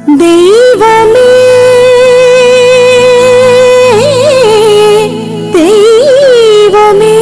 ദൈവമേ ദൈവമേ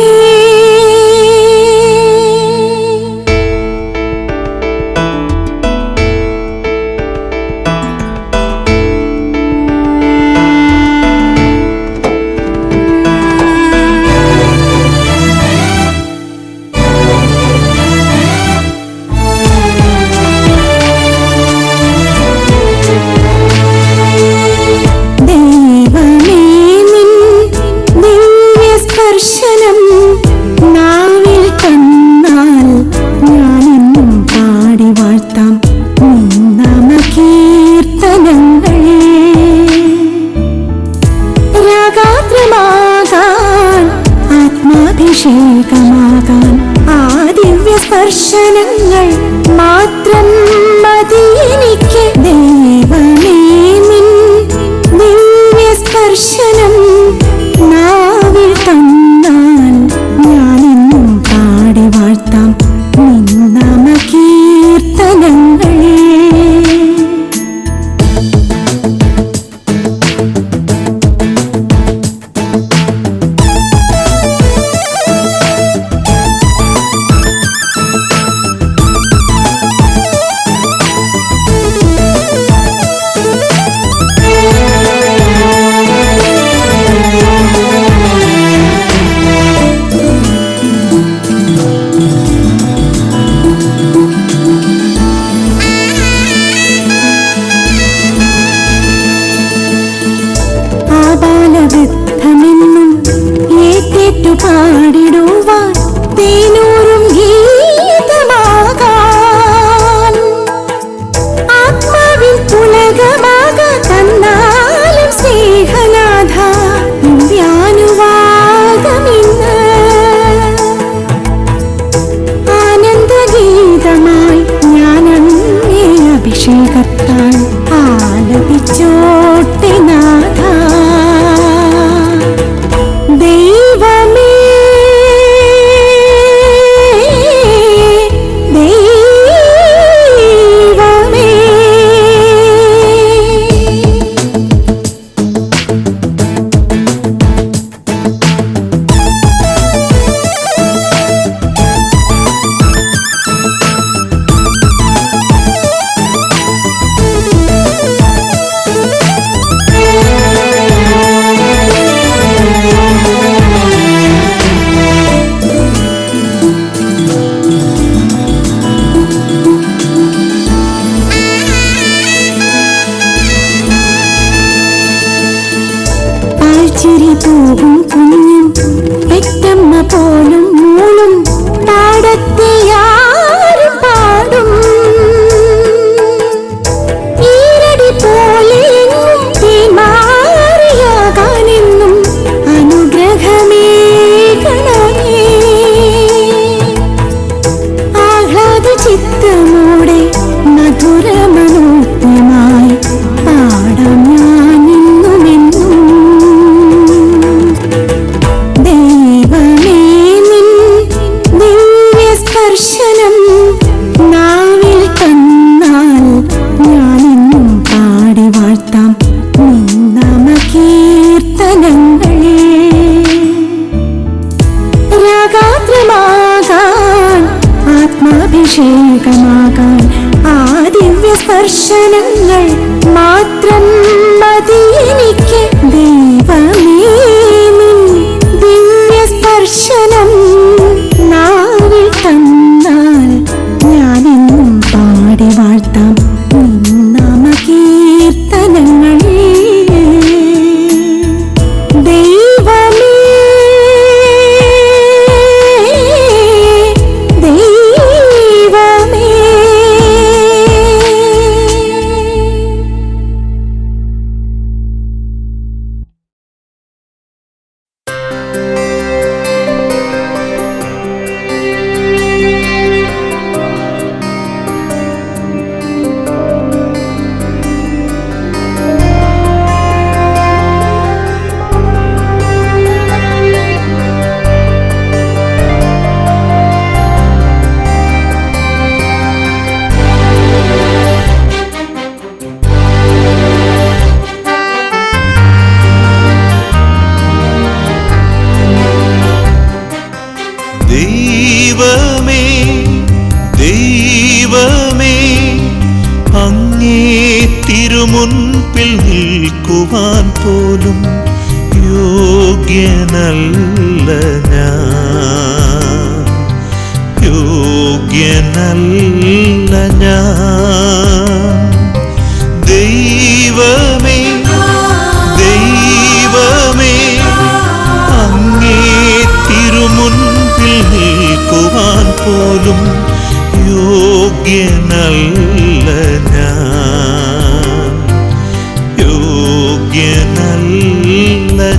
അഭിഷേകമാകാൻ ആ ദിവ്യ സ്പർശനങ്ങൾ മാത്രം മതി എനിക്ക്. ദൈവമേ നിൻ ദിവ്യ സ്പർശനം നാവിൽ തന്നാൽ ഞാനെന്നും പാടി വാഴ്ത്താം നിൻ നാമകീർത്തനങ്ങൾ. വൃദ്ധമെന്നും ഏറ്റേറ്റു പാടിടുവാൻ തേനൂറും ഗീതമാകാൻ ആത്മാവിൽ പുളകമാകാൻ തന്നാലും സ്നേഹനാഥ ദിവ്യാനുവാദമിന്ന് ആനന്ദഗീതമായി ഞാൻ അങ്ങേ അഭിഷേകത്താൽ ആലപിച്ചോട്ടെ നാഥ. ചിരി പോകും കുഞ്ഞും പെറ്റമ്മ പോലും മൂളും പാടത്തെ ആരും പാടും ഈരടി പോലെ മാറിയാകാനെന്നും അനുഗ്രഹമേകണമേ. ആഹ്ലാദ ചിത്തമോടെ മധുരമനോജ്ഞമായി പാടാം ഞാനെന്നുമെന്നും. സ്പർശനം നാവിൽ തന്നാൽ ഞാനെന്നും പാടി വാഴ്ത്താം നിൻ നാമകീർത്തനങ്ങൾ. രാഗാത്രമാകാൻ ആത്മാഭിഷേകമാകാൻ ആ ദിവ്യ സ്പർശനങ്ങൾ മാത്രം മതി എനിക്ക്. ദൈവമേ നിൻ ദിവ്യ സ്പർശനം നാവിൽ തന്നാൽ ഞാനെന്നും പാടി വാഴ്ത്താം നിൻ നാമകീർത്തനങ്ങൾ. ദൈവമേ ദൈവമേ തിരുമുൻപിൽ നിൽക്കുവാൻ പോലും യോഗ്യനല്ല ഞാൻ, യോഗ്യനല്ല ഞാൻ. ദൈവമേ ദൈവമേ അങ്ങേ തിരുമുൻപിൽ നിൽക്കുവാൻ പോലും യോഗ്യനല്ല ഞാൻ, യോഗ്യനല്ല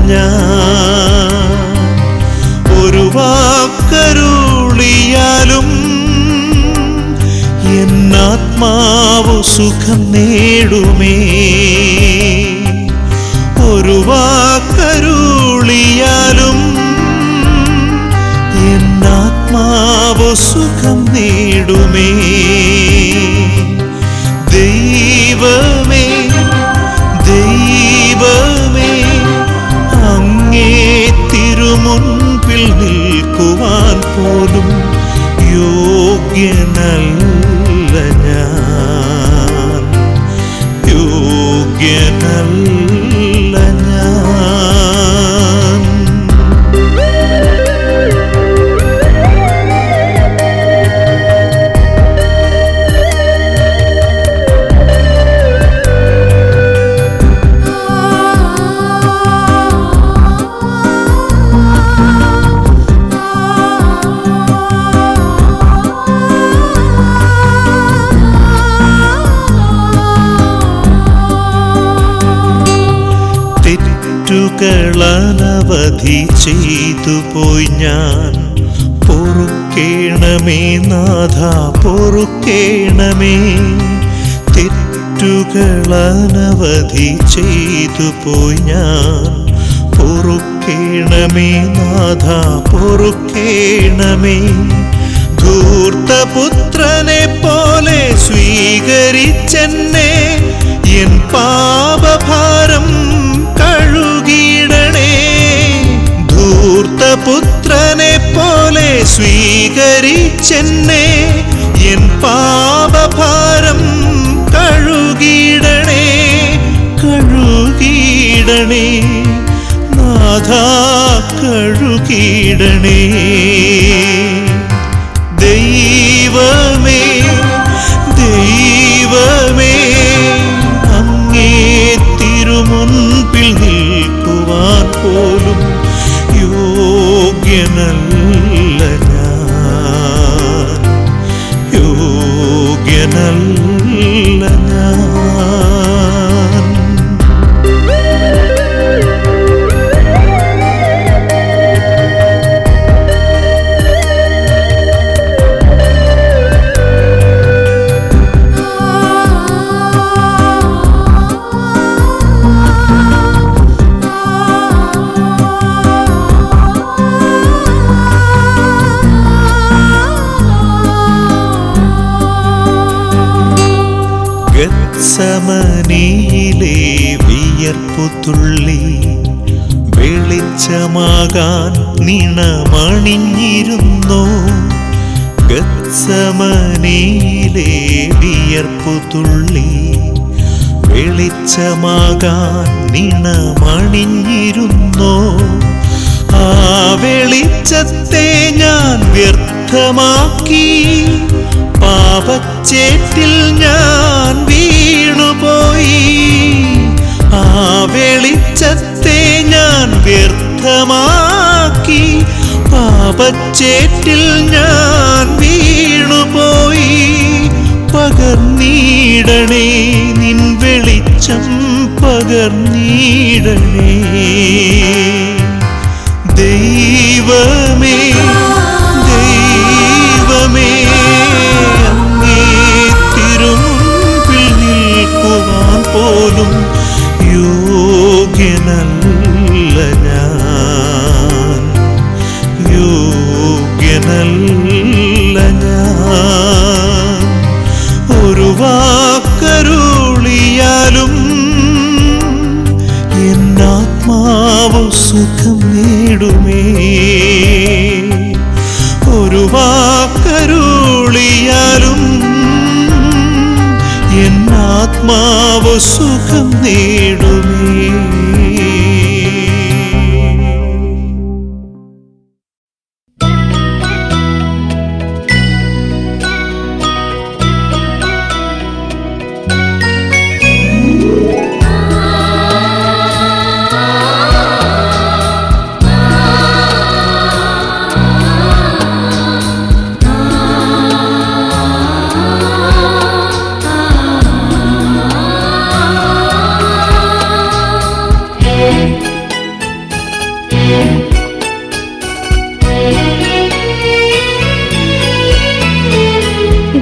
ഞാൻ. ഒരു വാക്കരുളിയാലും എന്നാത്മാവു സുഖം നേടുമേ. ഒരു വാക്കരുളിയാലും എന്നാത്മാവു സുഖം നേടുമേ. ദൈവമേ ദൈവമേ അങ്ങേ തിരുമുൻപിൽ നിൽക്കുവാൻ പോലും യോഗ്യനല്ല ഞാൻ, യോഗ്യനല്ല ഞാൻ. തെറ്റുകളനവധി ചെയ്തു പോയി ഞാൻ, പൊറുക്കേണമേ നാഥ പൊറുക്കേണമേ. തെറ്റുകളനവധി ചെയ്തു പോയി ഞാൻ, പൊറുക്കേണമേ നാഥ പൊറുക്കേണമേ. ധൂർത്തപുത്രനെ പോലെ സ്വീകരിച്ചെന്നെ, എൻ പാപഭാരം കഴുകിയിടണേ. ധൂർത്തപുത്രനെ പോലെ സ്വീകരിച്ചെന്നെ, എൻ പാപഭാരം കഴുകിയിടണേ, കഴുകിയിടണേ നാഥാ കഴുകിയിടണേ. ദൈവമേ ദൈവമേ അങ്ങേ തിരുമുൻപിൽ നിൽക്കുവാൻ പോലും യോഗ്യനല്ല ഞാൻ, യോഗ്യനല്ല ഞാൻ. ഗത്സമനിയിലെ വിയർപ്പുതുള്ളി വെളിച്ചമാകാൻ നിണമണിഞ്ഞിരുന്നു. ഗത്സമനിയിലെ വിയർപ്പുതുള്ളി വെളിച്ചമാകാൻ നിണമണിഞ്ഞിരുന്നു. ആ വെളിച്ചത്തെ ഞാൻ വ്യർത്ഥമാക്കി, പാപച്ചേറ്റിൽ ഞാൻ വീണുപോയി. ആ വെളിച്ചത്തെ ഞാൻ വ്യർത്ഥമാക്കി, പാപച്ചേറ്റിൽ ഞാൻ വീണുപോയി. പകർന്നിടണേ നിൻ വെളിച്ചം പകർന്നിടണേ. ദൈവമേ ദൈവമേ അങ്ങേ തിരുമുൻപിൽ നിൽക്കുവാൻ പോലും യോഗ്യനല്ല ഞാൻ, യോഗ്യനല്ല ഞാൻ. ഒരു വാക്കരുളിയാലും എന്നാത്മാവ് സുഖം നേടുമേ. ആത്മാവ് സുഖം നേടുമേ.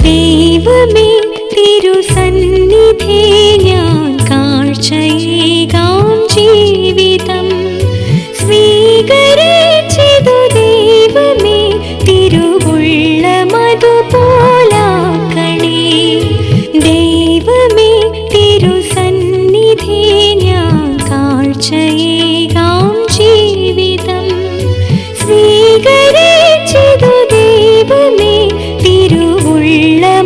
ദൈവമേ തിരുസന്നിധി ഞാൻ കാഴ്ചയേകാം ജീവിതം സ്വീകരിച്ചതു ദൈവമേ തിരുവുള്ളമതുപോലാക്കണേ. ദൈവമേ തിരുസന്നിധി ഞാൻ കാഴ്ചയേകാം ജീവിതം സ്വീകരിച്ചതു ദൈവമേ തിരുവുള്ളമതുപോലാക്കണേ.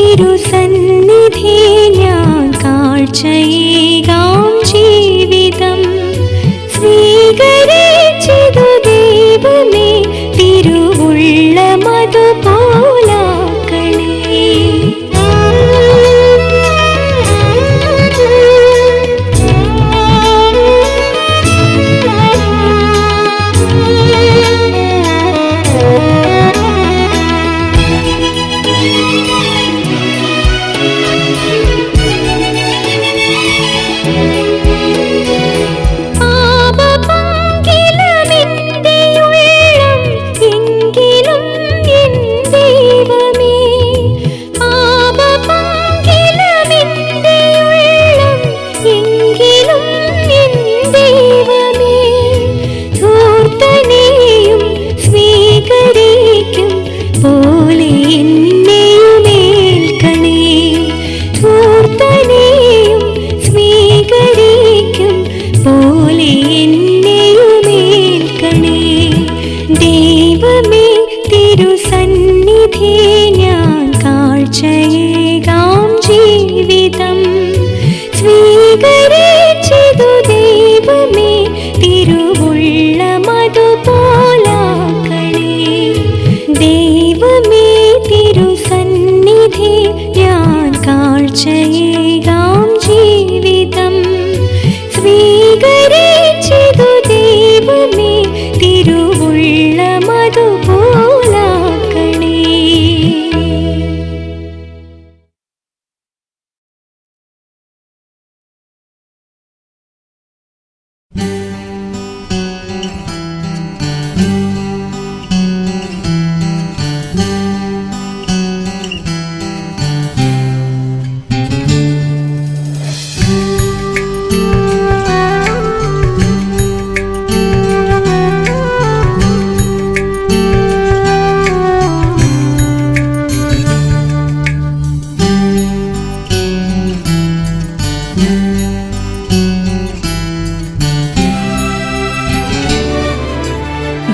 തിരുസന്നിധി ഞാൻ കാഴ്ചയേകാം ജീവിതം സ്വീകരിച്ചതു ദൈവമേ തിരുവുള്ളമതുപോലാക്കണേ. തിരുസന്നിധി ഞാൻ കാഴ്ചയേകാം ജീവിതം സ്വീകരിച്ചതു ദൈവമേ തിരുവുള്ളമതുപോലാക്കണേ. ദൈവമേ തിരുസന്നിധി ഞാൻ കാഴ്ചയേകാം ജീവിതം സ്വീകരിച്ചതു ദൈവമേ തിരുവുള്ളമതുപോലാക്കണേ.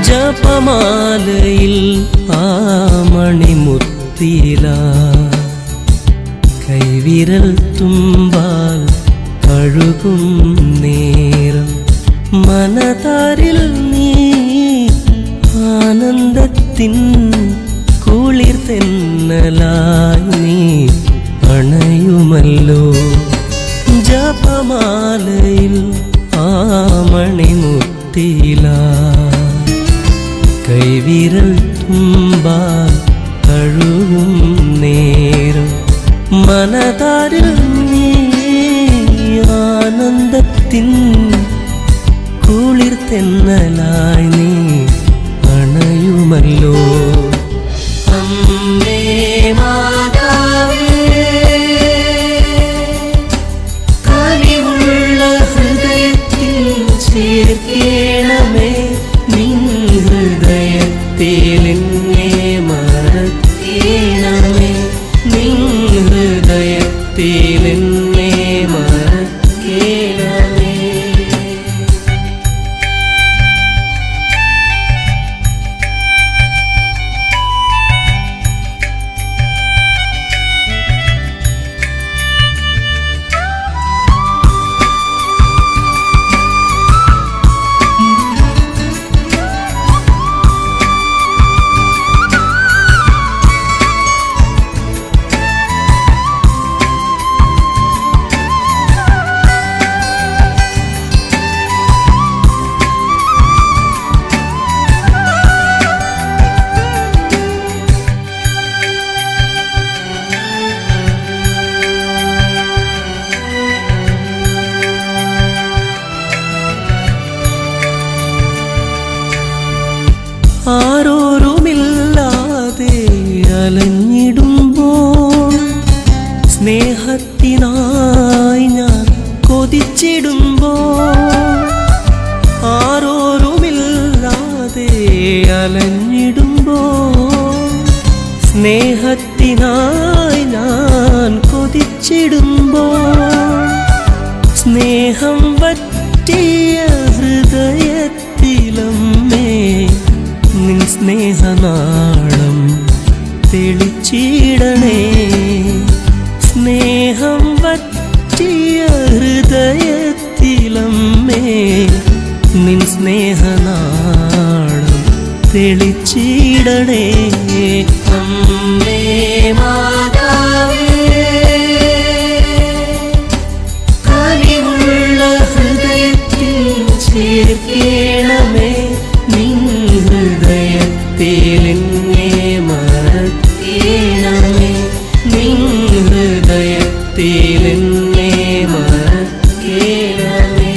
ജപമാലയിൽ ആ മണിമുത്തില കൈവിരൽ തുമ്പാൽ കഴുകും നേരം മനതാരിൽ നീ ആനന്ദത്തിൻ കുളിർ തെന്നലായി നീ അണയുമല്ലോ. ജപമാലയിൽ ആ മണിമുത്തില കൈവിരൽ തുമ്പാൽ കഴുകും നേരം മനതാരിൽ നീ ആനന്ദത്തിൻ കുളിർ തെന്നലായി നീ അണയുമല്ലോ അമ്മേ മാതാവേ കനിവുള്ള ഹൃദയത്തിൽ ചേർക്കണമേ നിൻ ഹൃദയത്തിൽ എന്നെ മറക്കണമേ നിൻ ഹൃദയത്തിൽ എന്നെ മറക്കണമേ ആരോരുമില്ലാതെ അലഞ്ഞിടുമ്പോൾ സ്നേഹത്തിനായി ഞാൻ കൊതിച്ചിടുമ്പോൾ ആരോരുമില്ലാതെ അലഞ്ഞിടുമ്പോൾ സ്നേഹത്തിനായി ഞാൻ കൊതിച്ചിടുമ്പോൾ സ്നേഹം വറ്റിയ ഹൃദയത്തിലമ്മേ നിൻ സ്നേഹനാളം തെളിച്ചിടണേ സ്നേഹം വറ്റിയ ഹൃദയത്തിലമ്മേ നിൻ സ്നേഹനാളം തെളിച്ചിടണേ അമ്മേ മാതാവേ കനിവുള്ള ഹൃദയത്തിൽ ചേർക്കണമേ നിൻ ഹൃദയത്തിൽ എന്നെ മറക്കണമേ നിൻ ഹൃദയത്തിൽ എന്നെ മറക്കണമേ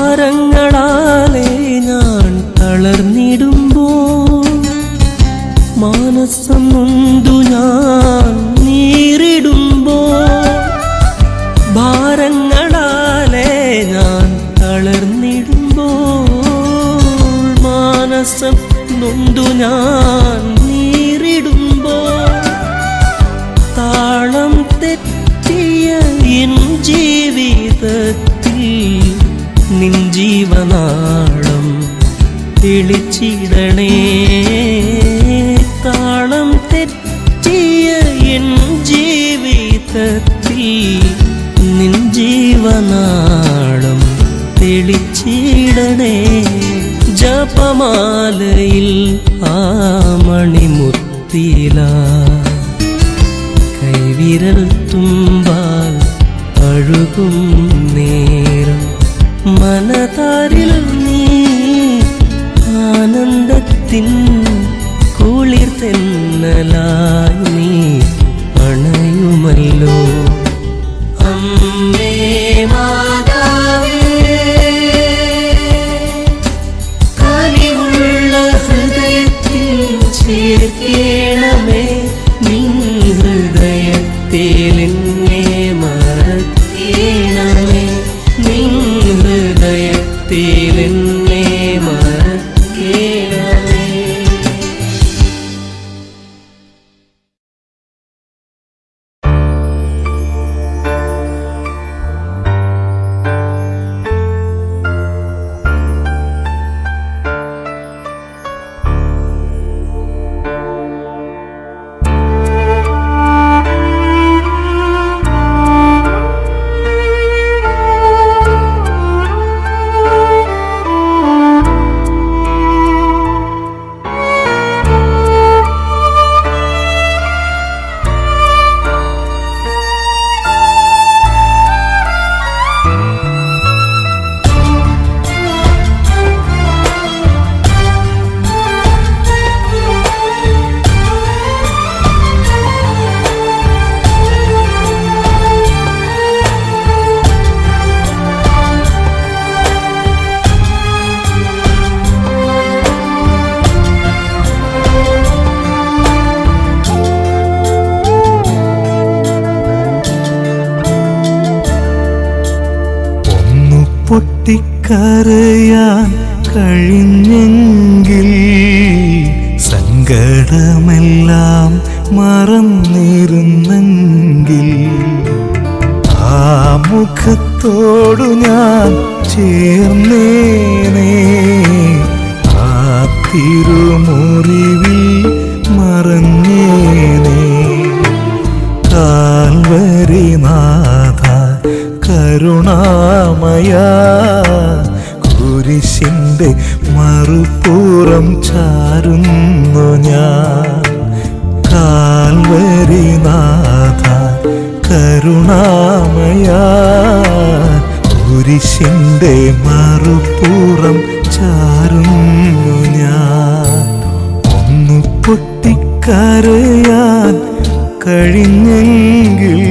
ഭാരങ്ങളാലേ ഞാൻ തളർന്നിടുമ്പോൾ മാനസം നൊന്തു ഞാൻ നീറിടുമ്പോൾ ഭാരങ്ങളാലേ ഞാൻ തളർന്നിടുമ്പോൾ മാനസം നൊന്തു ഞാൻ നീറിടുമ്പോൾ താളം തെറ്റിയ എൻ ജീവിതത്തിൽ നിൻ ജീവനാളം തെളിച്ചിടണേ താളം തെറ്റിയ എൻ ജീവിതത്തിൽ നിൻ ജീവനാളം തെളിച്ചിടണേ ജപമാലയിൽ ആ മണിമുത്തില കൈവിരൽ തുമ്പാൽ അഴുകും നേരം മനതാരിൽ നീ ആനന്ദത്തിൻ കുളിർ തെന്നലായി നീ അണയുമല്ലോ അമ്മേ മാതാവേ കനിവുള്ള ഹൃദയത്തിൽ ചേർക്കണമേ നിൻ ഹൃദയത്തിൽ എന്നെ മറക്കണമേ നിൻ ഹൃദയത്തിൽ എന്നെ മറക്കണമേ പൊട്ടിക്കരയാൻ കഴിഞ്ഞെങ്കിൽ സങ്കടമെല്ലാം മറന്നിരുന്നെങ്കിൽ ആ മുഖത്തോടു ഞാൻ ചേർന്നേനേ ആ തിരുമുറിവിൽ മറഞ്ഞേനേ കാൽവരിനാഥ കരുണാമയ കുരിശിൻ്റെ മറുപുറം ചാരുന്നു ഞാൻ കാൽവരിനാഥ കരുണാമയ കുരിശിൻ്റെ മറുപുറം ചാരുന്നു ഞാൻ ഒന്നു പൊട്ടിക്കരയാൻ കഴിഞ്ഞെങ്കിൽ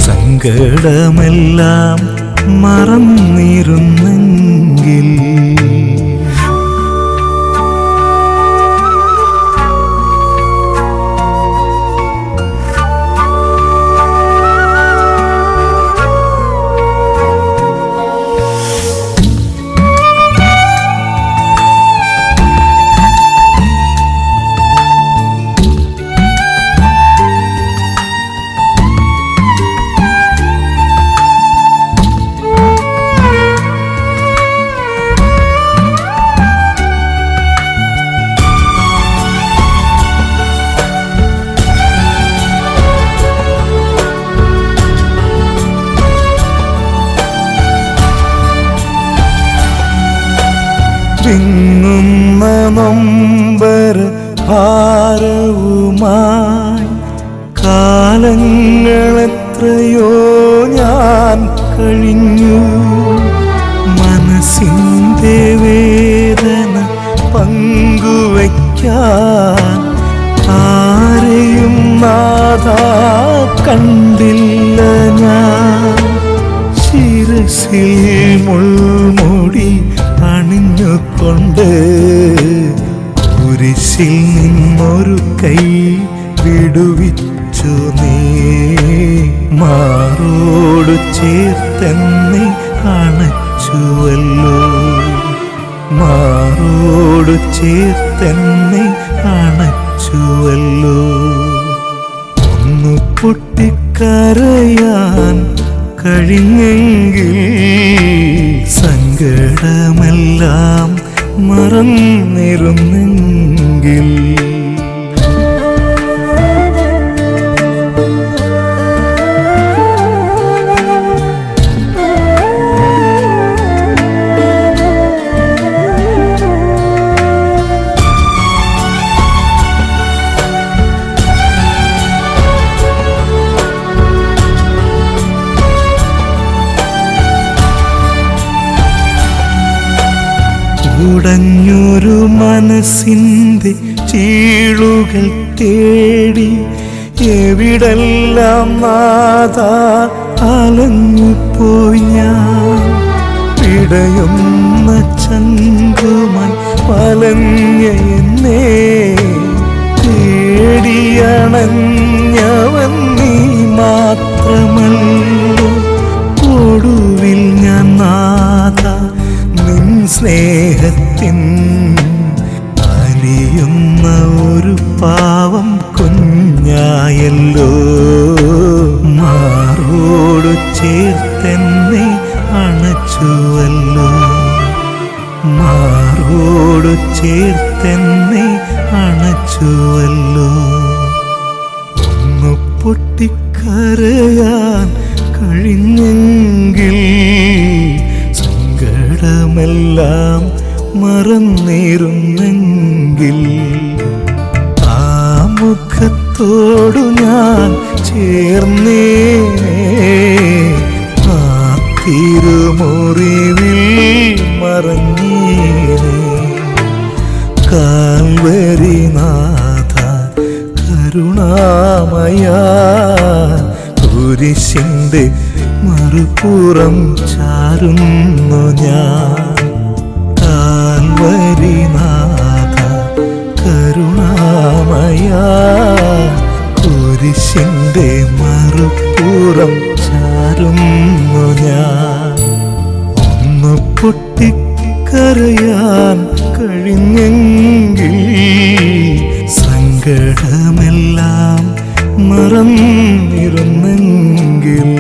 സങ്കടമെല്ലാം മറന്നിരുന്നെങ്കിൽ വിങ്ങുന്ന നൊമ്പര ഭാരവുമായി കാലങ്ങളെത്രയോ ഞാൻ കഴിഞ്ഞു മനസ്സിൻ്റെ വേദന പങ്കുവയ്ക്കാൻ ആരെയും നാഥാ കണ്ടില്ല ഞാൻ ശിരസിൽ മുൾമുടി അണിഞ്ഞുകൊണ്ട് കുരിശിൽ നിന്നൊരു കൈ വിടുവിച്ചു നീ മാറോട് ചേർത്തെന്നെ അണച്ചുവല്ലോ മാറോട് ചേർത്തെന്നെ അണച്ചുവല്ലോ ഒന്നു പൊട്ടിക്കരയാൻ കഴിഞ്ഞെങ്കിൽ സങ്കടമെല്ലാം മറന്നിരുന്നെങ്കിൽ ഉടഞ്ഞൊരു മനസ്സിൻ്റെ ചീളുകൾ തേടി എവിടെല്ലാം നാഥാ അലഞ്ഞുപോയി ഞാൻ പിടയുന്ന ചങ്കുമായി വലഞ്ഞ എന്നെ തേടിയണഞ്ഞവൻ നീ മാത്രമല്ലോ ഒടുവിൽ ഞാൻ നാഥാ നിൻ സ്നേഹത്തിൻ അലിയുന്ന ഒരു പാവം കുഞ്ഞായല്ലോ മാറോട് ചേർത്തെന്നെ അണച്ചുവല്ലോ മാറോട് ചേർത്തെന്നെ അണച്ചുവല്ലോ ഒന്നു പൊട്ടിക്കരയാൻ കഴിഞ്ഞെങ്കിൽ സങ്കടമെല്ലാം മറന്നിരുന്നെങ്കിൽ ആ മുഖത്തോടു ഞാൻ ചേർന്നേ ആ തിരുമുറിവിൽ മറഞ്ഞേനേ കാൽവരിനാഥ കരുണാമയ കുരിശിൻ്റെ മറുപുറം ചാരുന്നു ഞാൻ കാൽവരിനാഥ കരുണാമയ കുരിശിൻ്റെ മറുപുറം ചാരുന്നു ഞാൻ കഴിഞ്ഞെങ്കിൽ സങ്കടമെല്ലാം മറന്നിരുന്നെങ്കിൽ.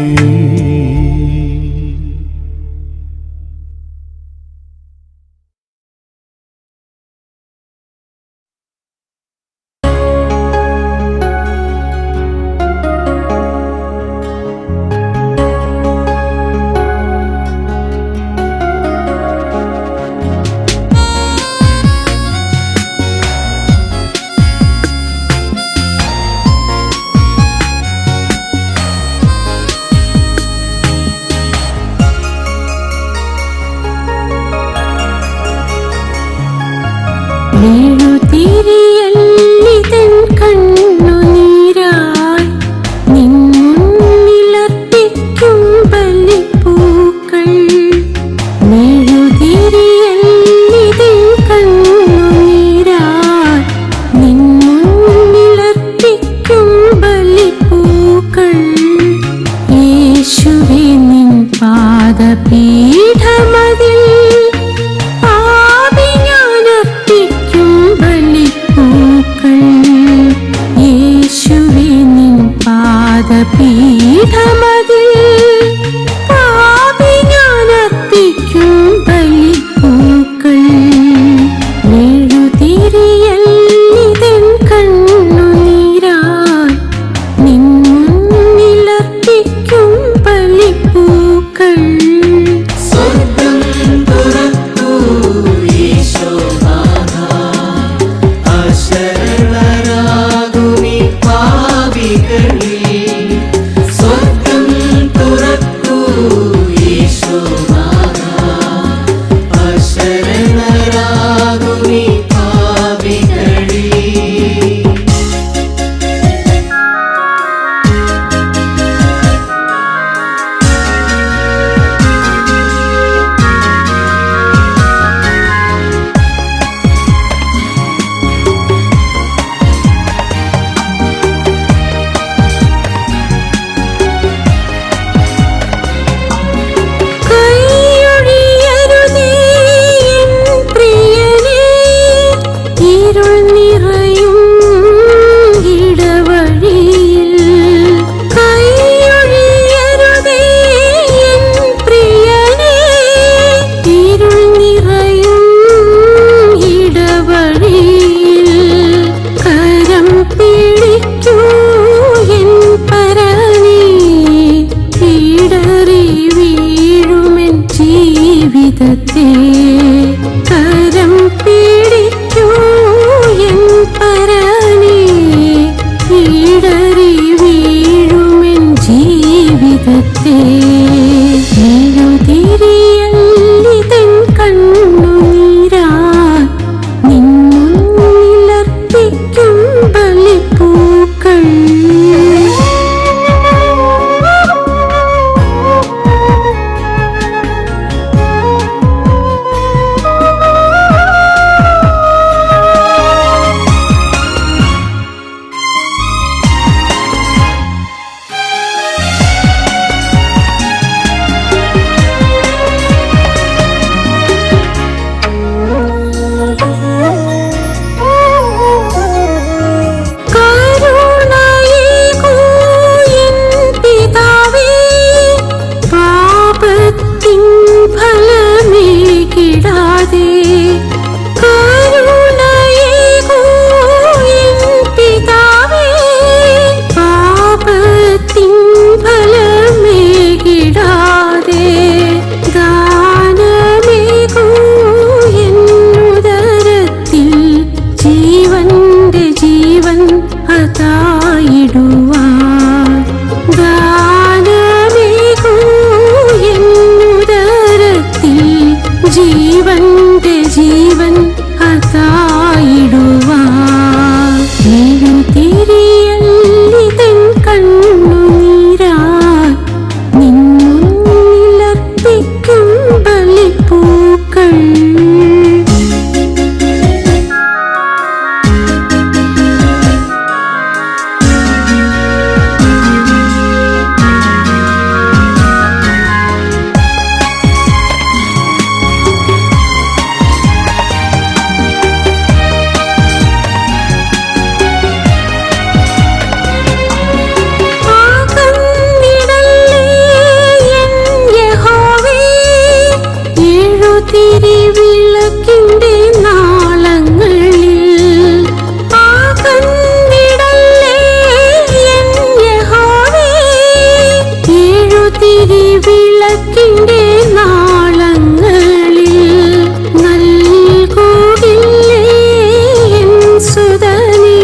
സുതനേ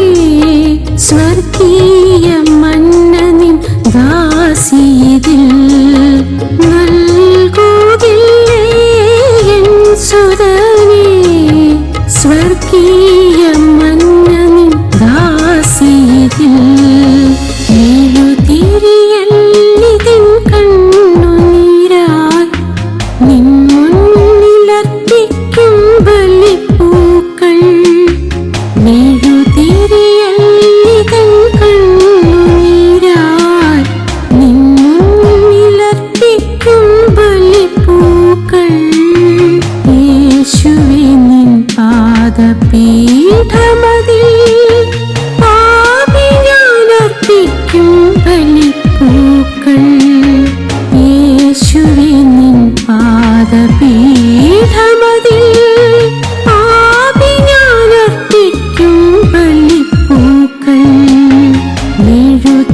സ്വർഗീയ മന്നനിൻ ദാസിയതിൽ നൽകുകില്ലേ എൻ സുതനേ സ്വർഗീയ മന്നനിൻ ദാസിയതിൽ തിരിയല്ലിതിൻ കണ്ണുനീരായി നിൻ മുന്നിലർപ്പിക്കും ബലിപ്പൂക്കൾ തിരിയല്ലിതിൻ കണ്ണുനീരായി നിൻ മുന്നിലർപ്പിക്കും ബലിപ്പൂക്കൾ യേശുവേ നിൻ പാദപീഠമതിൽ പാപിയാനർപ്പിക്കും ബലിപ്പൂക്കൾ യേശുവേ നിൻ പാദപീഠമതിൽ പാപിയാനർപ്പിക്കും ബലിപ്പൂക്കൾ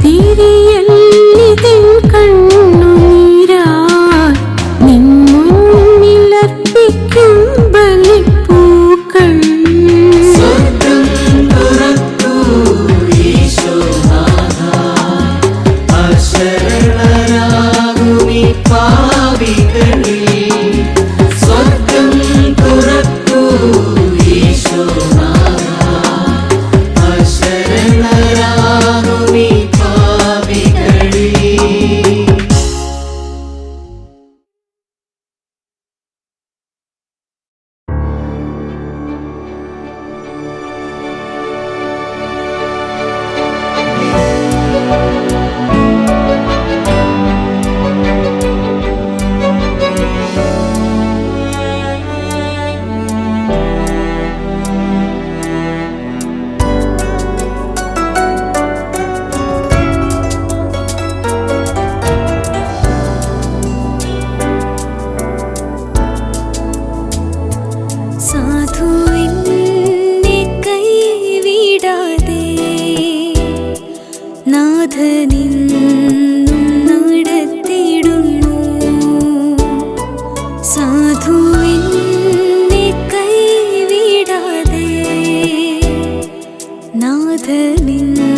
തിരിയല്ലിതിൻ കണ്ണുനീരായി നിൻ മുന്നിലർപ്പിക്കും ബലിപ്പൂക്കൾ സ്വർഗ്ഗം തുറക്കൂ ഈശോനാഥാ, അശരണരാകുമീ പാപികളിൽ. സ്വർഗ്ഗം തുറക്കൂ ഈശോനാഥാ, അശരണരാകുമീ പാപികളിൽ. സാധുവിനെ കൈവിടാതെ നാഥനെന്നും നടത്തിടുന്നു. സാധുവിനെ കൈവിടാതെ നാഥനെന്നും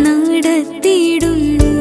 നടത്തിടുന്നു.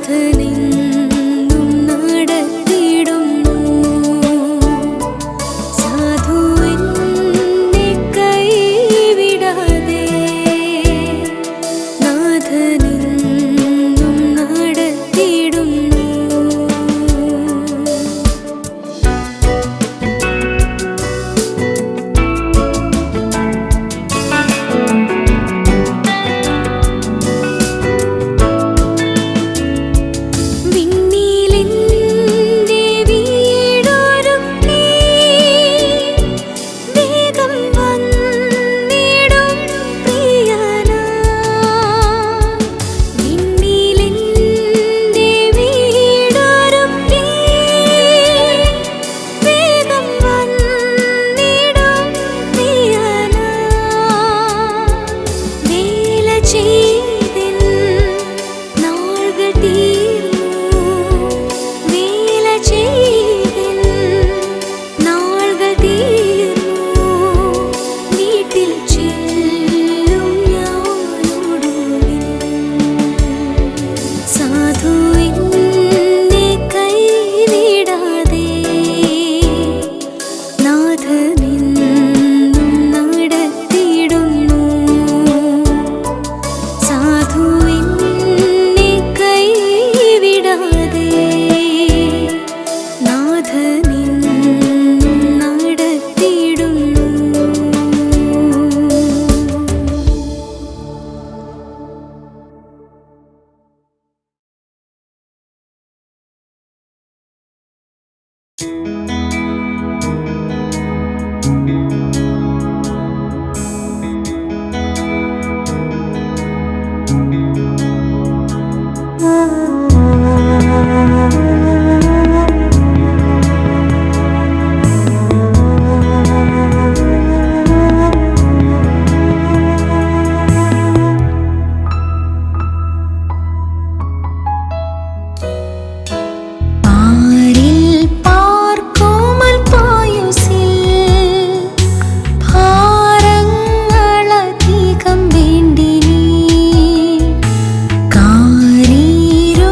നാഥനെന്നും നടത്തിടുന്നു. സാധു എന്നെ കൈവിടാതെ നാഥനെന്നും നടത്തിടുന്നു. വിണ്ണിലെന്റെ വീടൊരുക്കി വേഗം വന്നിടും പ്രിയനാ. വിണ്ണിലെന്റെ വീടൊരുക്കി വേഗം വന്നിടും പ്രിയനാ. വേല ചെയ്തിൻ നാൾകൾ തീർന്നു. വേല ചെയ്തിൻ നാൾകൾ തീർന്നു. വീട്ടിൽ ചെല്ലും ഞാനൊടുവിൽ. സാധു എന്നെ കൈവിടാതെ നാഥനെന്നും നടത്തിടുന്നു. സാധു എന്നെ കൈവിടാതെ നാഥനെന്നും നടത്തിടുന്നു. പാരിൽ പാർക്കോമൽ പായുസിൽ ഭാരങ്ങളധികം വേണ്ടിനി. കാരീരുളിൽ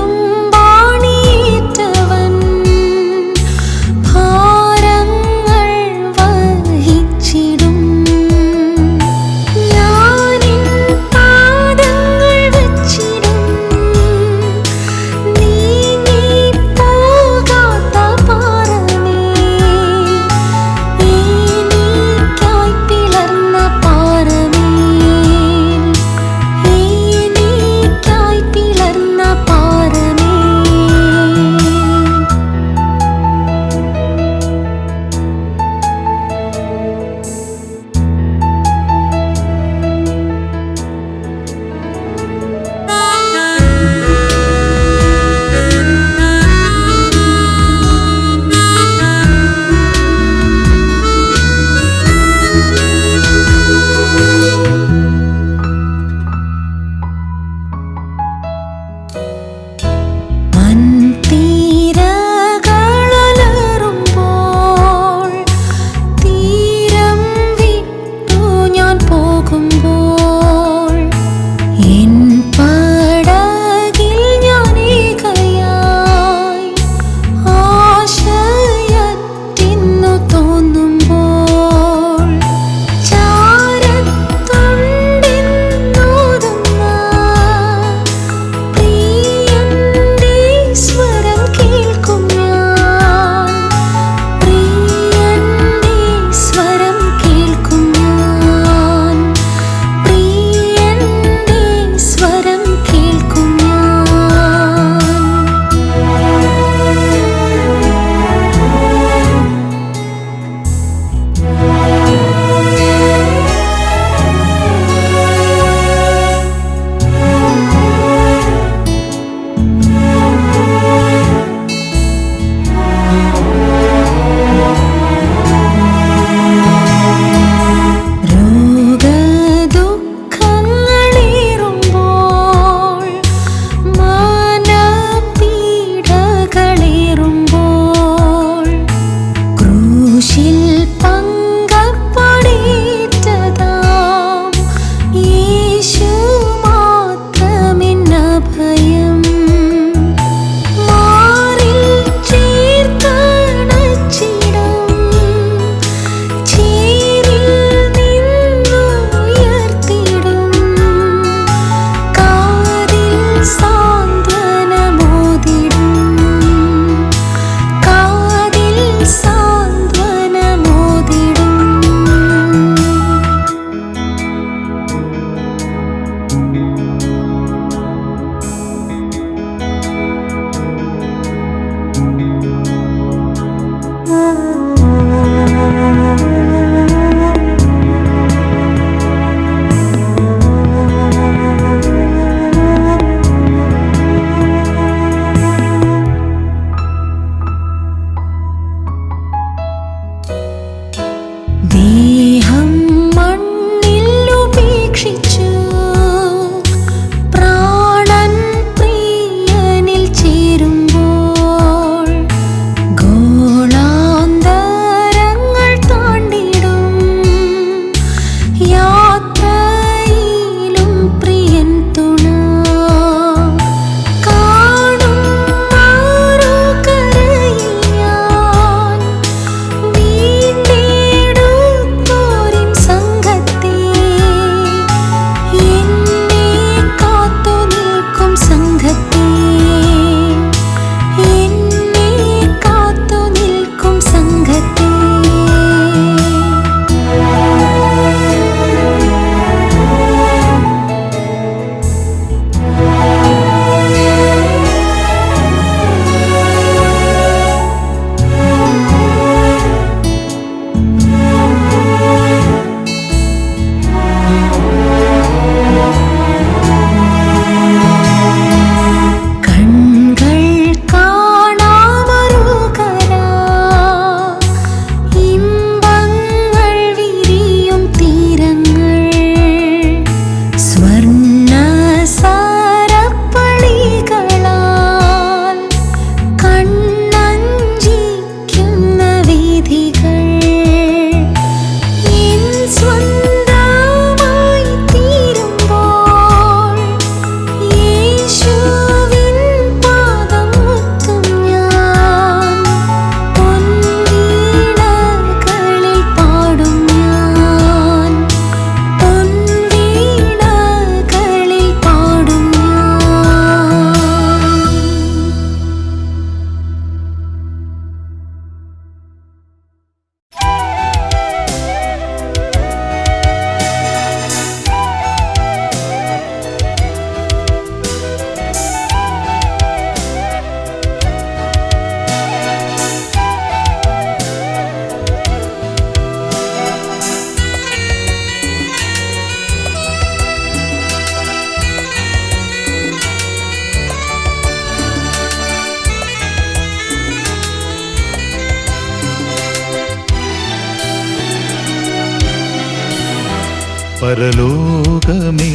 பரலோகமே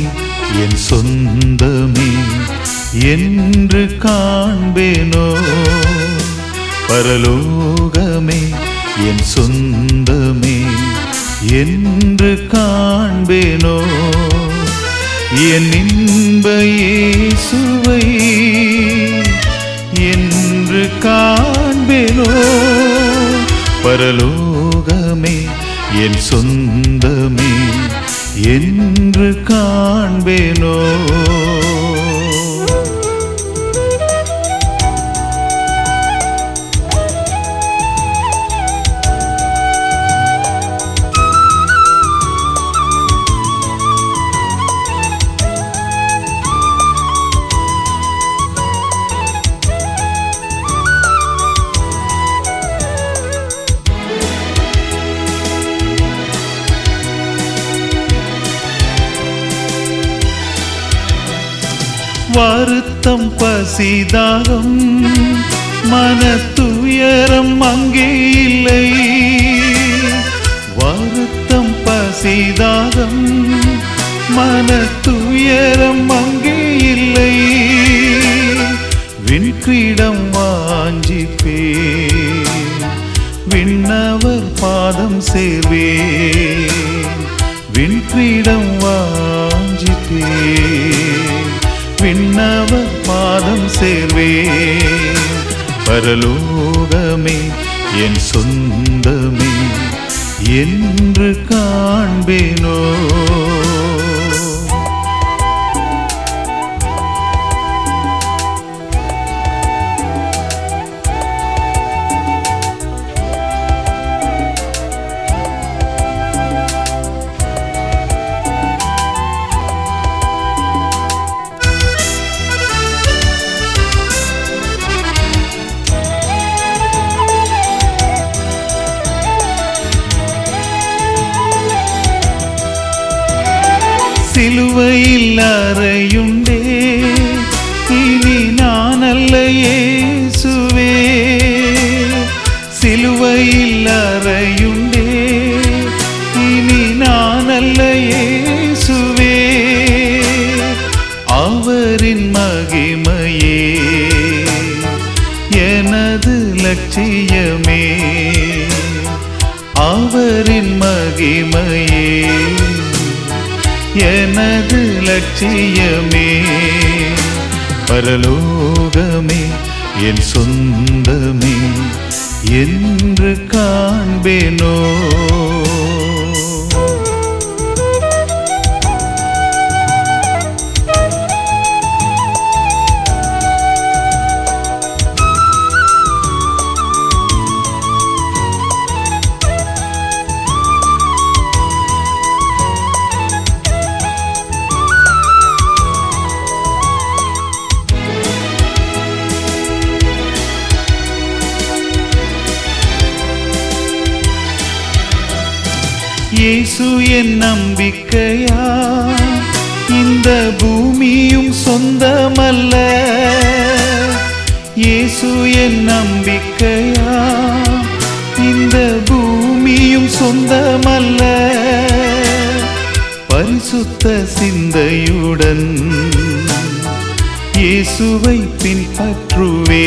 என் சொந்தமே என்று காண்பேனோ, பரலோகமே என் சொந்தமே என்று காண்பேனோ, என் இன்ப இயேசுவை என்று காண்பேனோ, பரலோகமே என் சொந்தமே என்று காண்பேனோ. வருத்தம் பசிதாகம் மனத்துயரம் அங்கே இல்லை, வருத்தம் பசிதாகம் மனத்துயரம் அங்கே இல்லை, விண்கிரீடம் வாஞ்சிப்பே விண்ணவர் பாதம் சேர்வே, விண்கிரீடம் வாஞ்சிப்பே விண்ணவர் பாதம் சேர்வே, பரலோகமே என் சொந்தமே என்று காண்பேனோ. சிலுவையில் அறையுண்டே இனி நானல்ல இயேசுவே, சிலுவையில் அறையுண்டே இனி நானல்ல இயேசுவே, அவரின் மகிமையே எனது லட்சியமே, அவரின் மகிமையே எனது லட்சியமே, பரலோகமே என் சொந்தமே என்று காண்பேனோ. இயேசு என் நம்பிக்கையா, இந்த பூமியும் சொந்தமல்ல, இயேசு என் நம்பிக்கையா, இந்த பூமியும் சொந்தமல்ல, பரிசுத்த சிந்தையுடன் இயேசுவை பின்பற்றுவே,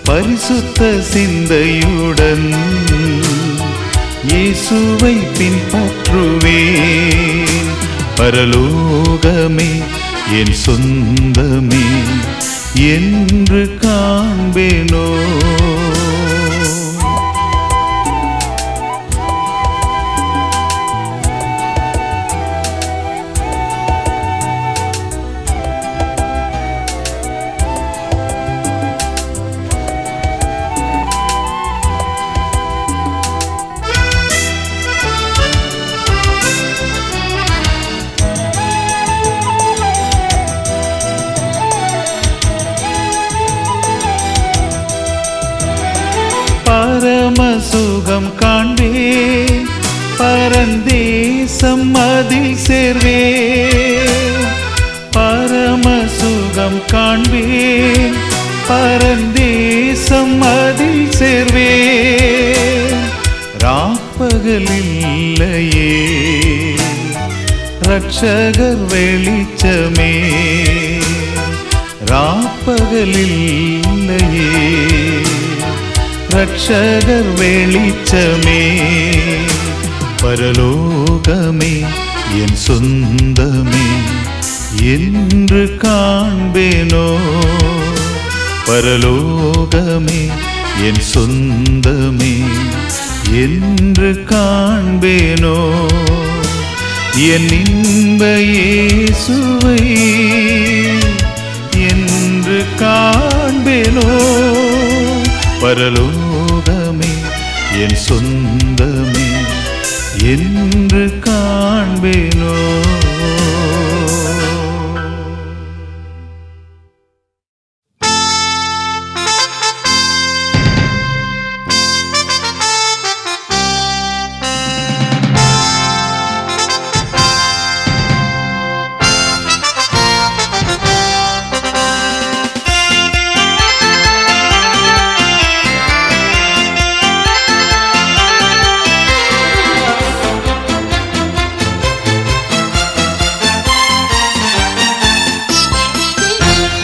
பரிசுத்த சிந்தையுடன் இயேசுவை பின்பற்றுவேன், பரலோகமே என் சொந்தமே என்று காண்பேனோ. பரமசுகம் காண்பேன், பரந்தேசம் அதில் சேர்வேன், பரமசுகம் காண்பேன், பரந்தேசம் அதில் சேர்வேன், ராப்பகல் இல்லையே രക്ഷകർ വെളിച്ചമേ രാപ്പകലില്ലയേ രക്ഷകർ വെളിച്ചമേ பரலோகமே என் சொந்தமே என்று காண்பேனோ பரலோகமே என் சொந்தமே என்று காண்பேனோ என் இன்ப இயேசுவை என்று காண்பேனோ பரலோகமே என் சொந்தமே என்று காண்பேனோ.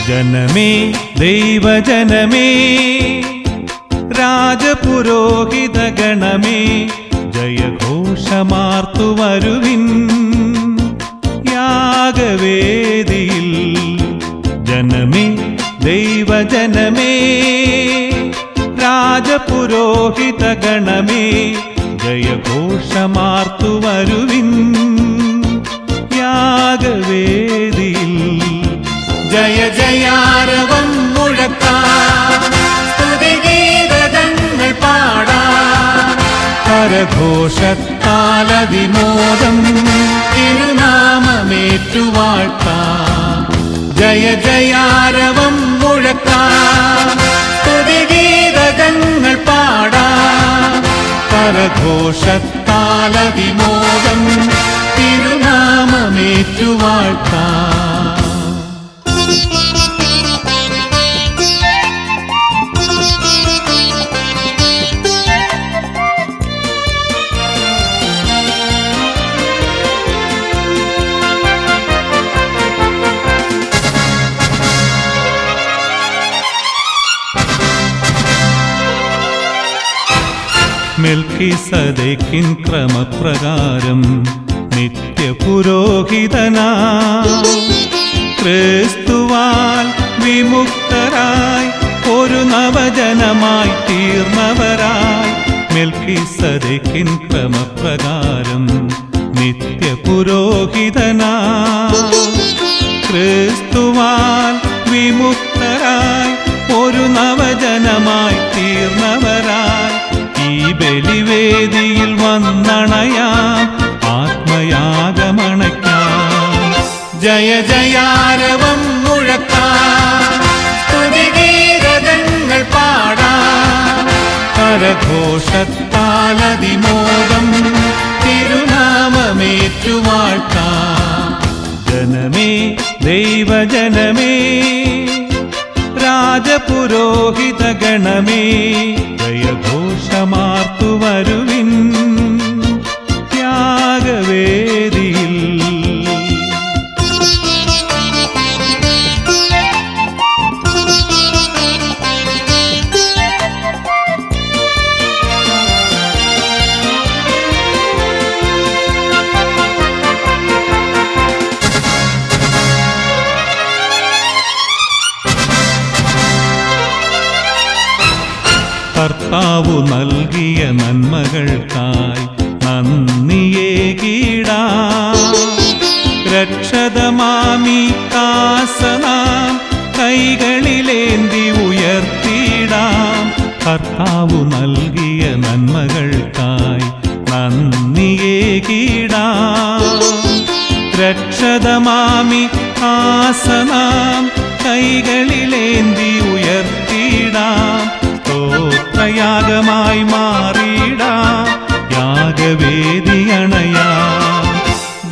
ജനമേ ദൈവജനമേ രാജപുരോഹിത ഗണമേ ജയഘോഷമാർത്തു വരുവിൻ യാഗവേദിയിൽ. ജനമേ ദൈവജനമേ രാജപുരോഹിത ഗണമേ ജയഘോഷമാർത്തു വരുവിൻ യാഗവേദിയിൽ. ജയ ജയാരവം മുഴക്കാം, സ്തുതിഗീതങ്ങൾ പാടാം, കരഘോഷത്താലതിമോദം തിരുനാമമേറ്റുവാഴ്ത്താം. ജയ ജയാരവം മുഴക്കാം, സ്തുതിഗീതങ്ങൾ പാടാം, കരഘോഷത്താലതിമോദം തിരുനാമമേറ്റുവാഴ്ത്താം. മെൽക്കിസദേക്കിൻ ക്രമപ്രകാരം നിത്യപുരോഹിതനാ ക്രിസ്തുവാൽ വിമുക്തരായി ഒരു നവജനമായി തീർന്നവരായി. മെൽക്കിസദേക്കിൻ ക്രമപ്രകാരം നിത്യപുരോഹിതനാ ക്രിസ്തുവാൽ വിമുക്തരായി ഒരു നവജനമായി തീർന്നവരായി. ഈ ബലിവേദിയിൽ വന്നണയാം ആത്മയാഗമണയ്ക്കാം. ജയ ജയാരവം മുഴക്കാം, സ്തുതിഗീതങ്ങൾ പാടാം, കരഘോഷത്താലതിമോദം തിരുനാമമേറ്റുവാഴ്ത്താം. ജനമേ ദൈവജനമേ രാജപുരോഹിത ഗണമേ ജയഘോഷമാർത്തു വരുവിൻ യാഗവേദിയിൽ. കർത്താവു നൽകിയ നന്മകൾക്കായി നന്ദിയേകിടാം. രക്ഷതമാമി കാസനാം കൈകളിലേന്തി ഉയർത്തിയിടാം. കർത്താവു നൽകിയ നന്മകൾക്കായി നന്ദിയേകിടാം. രക്ഷതമാമി കാസനാം കൈകളിലേന്തി ഉയർത്തിയിടാം. സ്തോത്രയാഗമായി മാറിയിടാം യാഗവേദി അണയാം.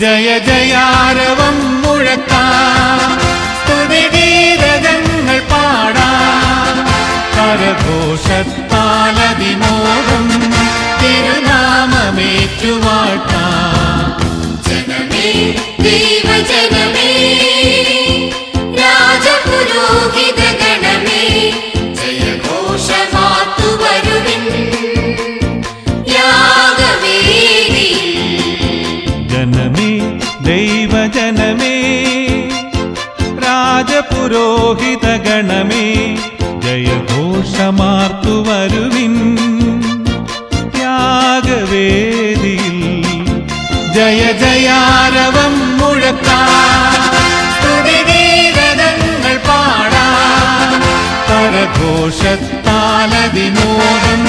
ജയ ജയാരവം മുഴക്കാം, സ്തുതിഗീതങ്ങൾ പാടാം, കരഘോഷത്താലതിമോദം തിരുനാമമേറ്റുവാഴ്ത്താം. ജനമേ ദൈവജനമേ രാജപുരോഹിത ഗണമേ ജയഘോഷമാർത്തു വരുവിൻ യാഗവേദിയിൽ. ജനമേ ദൈവജനമേ രാജപുരോഹിത ഗണമേ ജയഘോഷമാർത്തു വരുവിൻ യാഗവേദിയിൽ. ജയ ജയാരവം മുഴക്കാം, സ്തുതിഗീതങ്ങൾ പാടാം, കരഘോഷത്താലതിമോദം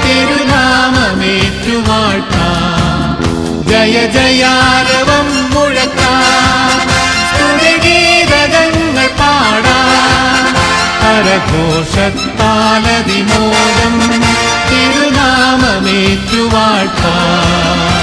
തിരുനാമമേറ്റുവാഴ്ത്താം. ജയ ജയാരവം മുഴക്കാം, സ്തുതിഗീതങ്ങൾ പാടാം, കരഘോഷത്താലതിമോദം തിരുനാമമേറ്റുവാഴ്ത്താം.